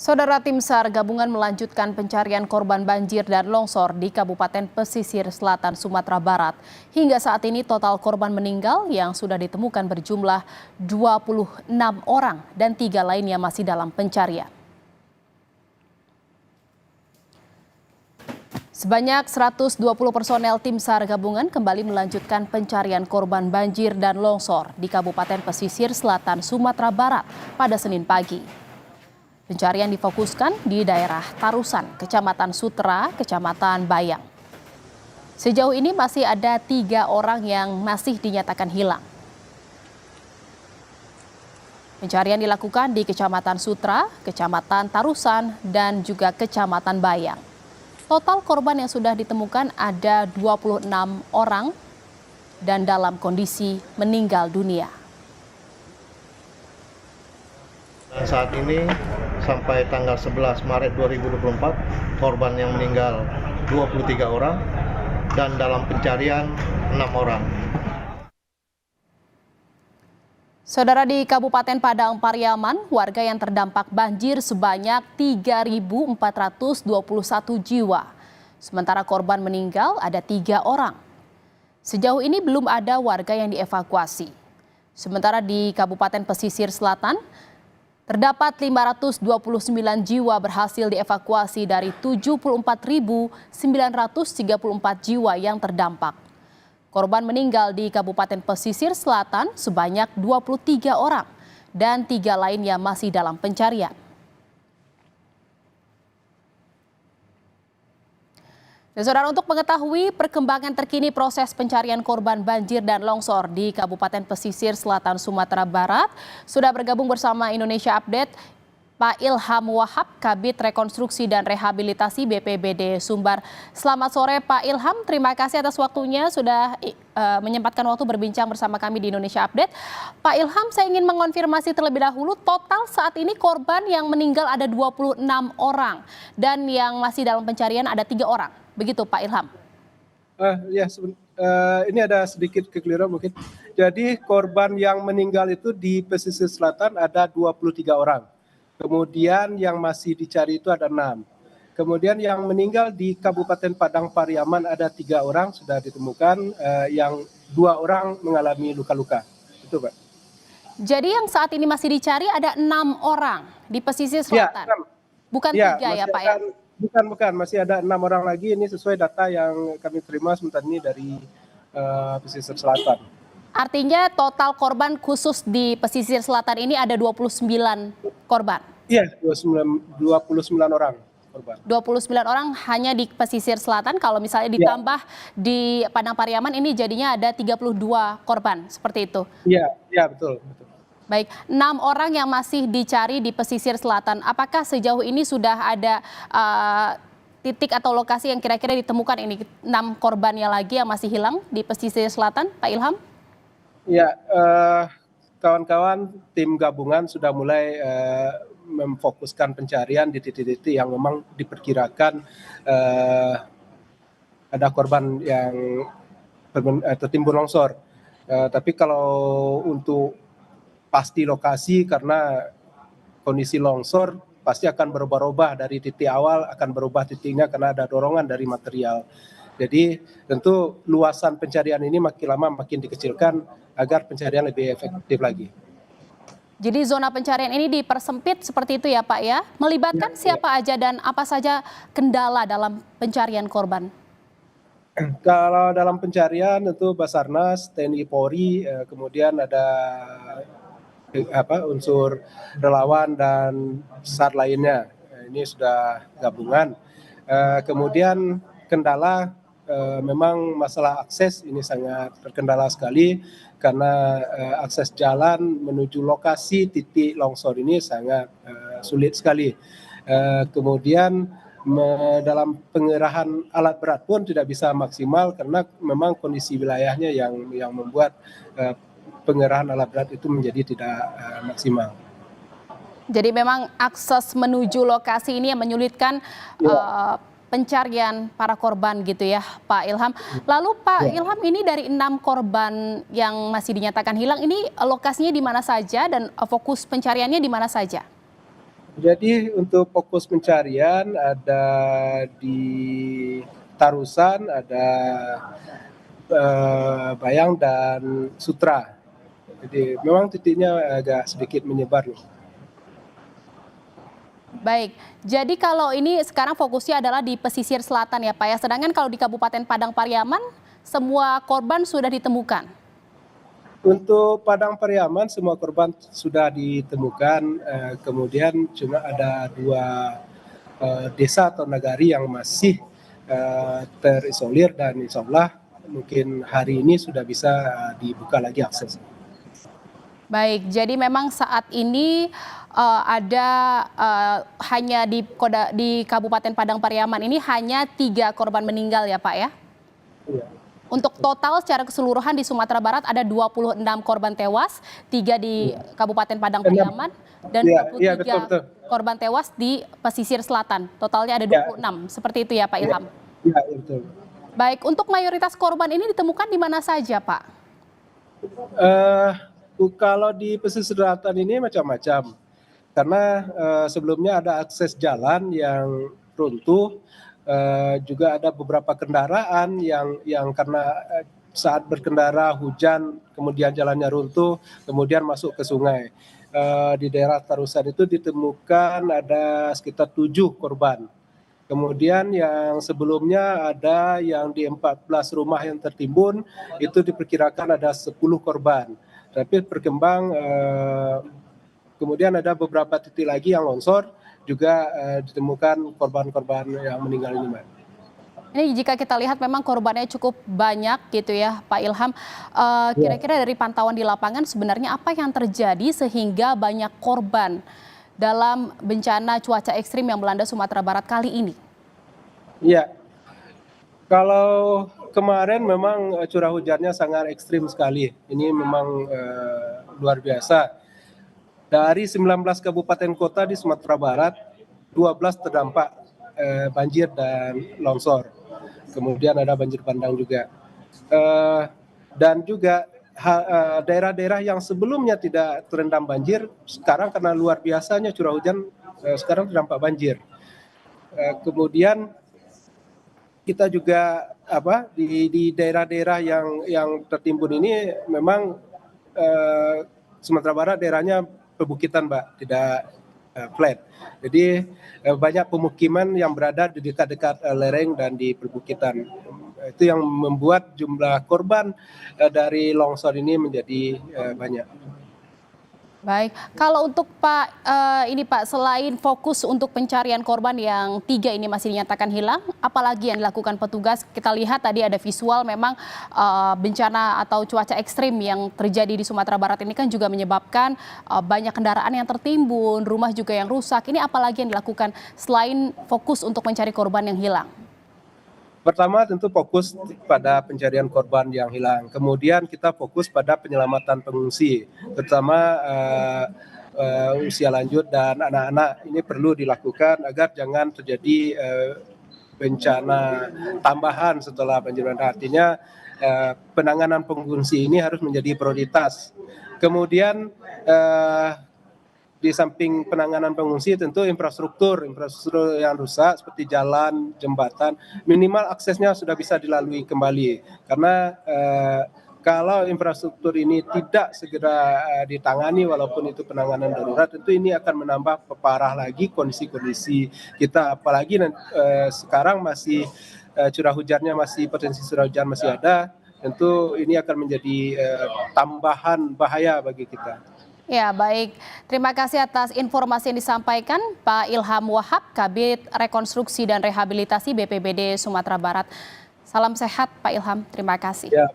Saudara Tim SAR gabungan melanjutkan pencarian korban banjir dan longsor di Kabupaten Pesisir Selatan, Sumatera Barat. Hingga saat ini total korban meninggal yang sudah ditemukan berjumlah 26 orang dan 3 lainnya masih dalam pencarian. Sebanyak 120 personel Tim SAR gabungan kembali melanjutkan pencarian korban banjir dan longsor di Kabupaten Pesisir Selatan, Sumatera Barat pada Senin pagi. Pencarian difokuskan di daerah Tarusan, Kecamatan Sutra, Kecamatan Bayang. Sejauh ini masih ada 3 orang yang masih dinyatakan hilang. Pencarian dilakukan di Kecamatan Sutra, Kecamatan Tarusan, dan juga Kecamatan Bayang. Total korban yang sudah ditemukan ada 26 orang dan dalam kondisi meninggal dunia. Saat ini sampai tanggal 11 Maret 2024 korban yang meninggal 23 orang dan dalam pencarian 6 orang. Saudara, di Kabupaten Padang Pariaman, warga yang terdampak banjir sebanyak 3.421 jiwa. Sementara korban meninggal ada 3 orang. Sejauh ini belum ada warga yang dievakuasi. Sementara di Kabupaten Pesisir Selatan, terdapat 529 jiwa berhasil dievakuasi dari 74.934 jiwa yang terdampak. Korban meninggal di Kabupaten Pesisir Selatan sebanyak 23 orang dan 3 lainnya masih dalam pencarian. Dan saudara, untuk mengetahui perkembangan terkini proses pencarian korban banjir dan longsor di Kabupaten Pesisir Selatan, Sumatera Barat, sudah bergabung bersama Indonesia Update Pak Ilham Wahab, Kabid Rekonstruksi dan Rehabilitasi BPBD Sumbar. Selamat sore Pak Ilham, terima kasih atas waktunya sudah menyempatkan waktu berbincang bersama kami di Indonesia Update. Pak Ilham, saya ingin mengonfirmasi terlebih dahulu, total saat ini korban yang meninggal ada 26 orang dan yang masih dalam pencarian ada 3 orang. Begitu Pak Ilham? Ini ada sedikit kekeliruan mungkin. Jadi korban yang meninggal itu di pesisir selatan ada 23 orang. Kemudian yang masih dicari itu ada 6. Kemudian yang meninggal di Kabupaten Padang Pariaman ada 3 orang sudah ditemukan, yang 2 orang mengalami luka-luka. Itu Pak. Jadi yang saat ini masih dicari ada 6 orang di pesisir selatan? Ya, bukan 3 ya Pak ya? Bukan, masih ada 6 orang lagi. Ini sesuai data yang kami terima sementara ini dari pesisir selatan. Artinya total korban khusus di pesisir selatan ini ada 29 korban? Iya, 29 orang korban. 29 orang hanya di pesisir selatan, kalau misalnya ditambah di Padang Pariaman ini jadinya ada 32 korban, seperti itu? Iya betul. Baik, 6 orang yang masih dicari di pesisir selatan, apakah sejauh ini sudah ada titik atau lokasi yang kira-kira ditemukan ini 6 korbannya lagi yang masih hilang di pesisir selatan, Pak Ilham? Ya, kawan-kawan tim gabungan sudah mulai memfokuskan pencarian di titik-titik yang memang diperkirakan ada korban yang tertimbun longsor. Tapi kalau untuk pasti lokasi, karena kondisi longsor pasti akan berubah-ubah dari titik awal, akan berubah titiknya karena ada dorongan dari material. Jadi tentu luasan pencarian ini makin lama makin dikecilkan agar pencarian lebih efektif lagi. Jadi zona pencarian ini dipersempit seperti itu ya Pak ya? Melibatkan siapa aja dan apa saja kendala dalam pencarian korban? Kalau dalam pencarian tentu Basarnas, TNI Polri, kemudian ada unsur relawan dan SAR lainnya. Ini sudah gabungan. Kemudian kendala memang masalah akses ini sangat terkendala sekali karena akses jalan menuju lokasi titik longsor ini sangat sulit sekali. Kemudian dalam pengerahan alat berat pun tidak bisa maksimal karena memang kondisi wilayahnya yang membuat pengerahan alat berat itu menjadi tidak maksimal. Jadi memang akses menuju lokasi ini yang menyulitkan pencarian para korban gitu ya Pak Ilham. Lalu Pak Ilham, ini dari 6 korban yang masih dinyatakan hilang ini lokasinya di mana saja dan fokus pencariannya di mana saja? Jadi untuk fokus pencarian ada di Tarusan, ada Bayang dan Sutra. Jadi memang titiknya agak sedikit menyebar nih. Baik, jadi kalau ini sekarang fokusnya adalah di pesisir selatan ya Pak ya, sedangkan kalau di Kabupaten Padang Pariaman semua korban sudah ditemukan. Untuk Padang Pariaman semua korban sudah ditemukan, kemudian cuma ada 2 desa atau nagari yang masih terisolir dan insya Allah mungkin hari ini sudah bisa dibuka lagi akses. Baik, jadi memang saat ini ada hanya di Kabupaten Padang Pariaman ini hanya 3 korban meninggal ya Pak ya? Iya. Untuk total secara keseluruhan di Sumatera Barat ada 26 korban tewas, 3 di Kabupaten Padang Pariaman, dan 23 Iya, betul. korban tewas di pesisir selatan. Totalnya ada 26, seperti itu ya Pak Ilham? Iya, betul. Baik, untuk mayoritas korban ini ditemukan di mana saja Pak? Kalau di pesisir selatan ini macam-macam, karena sebelumnya ada akses jalan yang runtuh, juga ada beberapa kendaraan yang karena saat berkendara hujan, kemudian jalannya runtuh, kemudian masuk ke sungai. Di daerah Tarusan itu ditemukan ada sekitar 7 korban. Kemudian yang sebelumnya ada yang di 14 rumah yang tertimbun, itu diperkirakan ada 10 korban. Tapi berkembang, kemudian ada beberapa titik lagi yang longsor, juga ditemukan korban-korban yang meninggal ini, Mbak. Ini jika kita lihat memang korbannya cukup banyak gitu ya Pak Ilham. Kira-kira dari pantauan di lapangan sebenarnya apa yang terjadi sehingga banyak korban dalam bencana cuaca ekstrim yang melanda Sumatera Barat kali ini? Iya, kalau kemarin memang curah hujannya sangat ekstrim sekali. Ini memang luar biasa. Dari 19 kabupaten kota di Sumatera Barat, 12 terdampak banjir dan longsor. Kemudian ada banjir bandang juga. Dan juga daerah-daerah yang sebelumnya tidak terendam banjir, sekarang karena luar biasanya curah hujan, sekarang terdampak banjir. Kemudian kita juga di daerah-daerah yang tertimbun ini memang Sumatera Barat daerahnya perbukitan, Mbak, tidak flat. Jadi banyak pemukiman yang berada di dekat-dekat lereng dan di perbukitan. Itu yang membuat jumlah korban dari longsor ini menjadi banyak. Baik, kalau untuk Pak, ini Pak, selain fokus untuk pencarian korban yang 3 ini masih dinyatakan hilang, apalagi yang dilakukan petugas? Kita lihat tadi ada visual memang bencana atau cuaca ekstrim yang terjadi di Sumatera Barat ini kan juga menyebabkan banyak kendaraan yang tertimbun, rumah juga yang rusak. Ini apalagi yang dilakukan selain fokus untuk mencari korban yang hilang? Pertama tentu fokus pada pencarian korban yang hilang. Kemudian kita fokus pada penyelamatan pengungsi, terutama usia lanjut dan anak-anak. Ini perlu dilakukan agar jangan terjadi bencana tambahan setelah banjir bandang. Artinya penanganan pengungsi ini harus menjadi prioritas. Kemudian di samping penanganan pengungsi tentu infrastruktur yang rusak seperti jalan, jembatan, minimal aksesnya sudah bisa dilalui kembali. Karena kalau infrastruktur ini tidak segera ditangani walaupun itu penanganan darurat, tentu ini akan menambah parah lagi kondisi-kondisi kita. Apalagi sekarang masih curah hujannya potensi curah hujan masih ada, tentu ini akan menjadi tambahan bahaya bagi kita. Ya, baik. Terima kasih atas informasi yang disampaikan Pak Ilham Wahab, Kabid Rekonstruksi dan Rehabilitasi BPBD Sumatera Barat. Salam sehat Pak Ilham, terima kasih. Ya.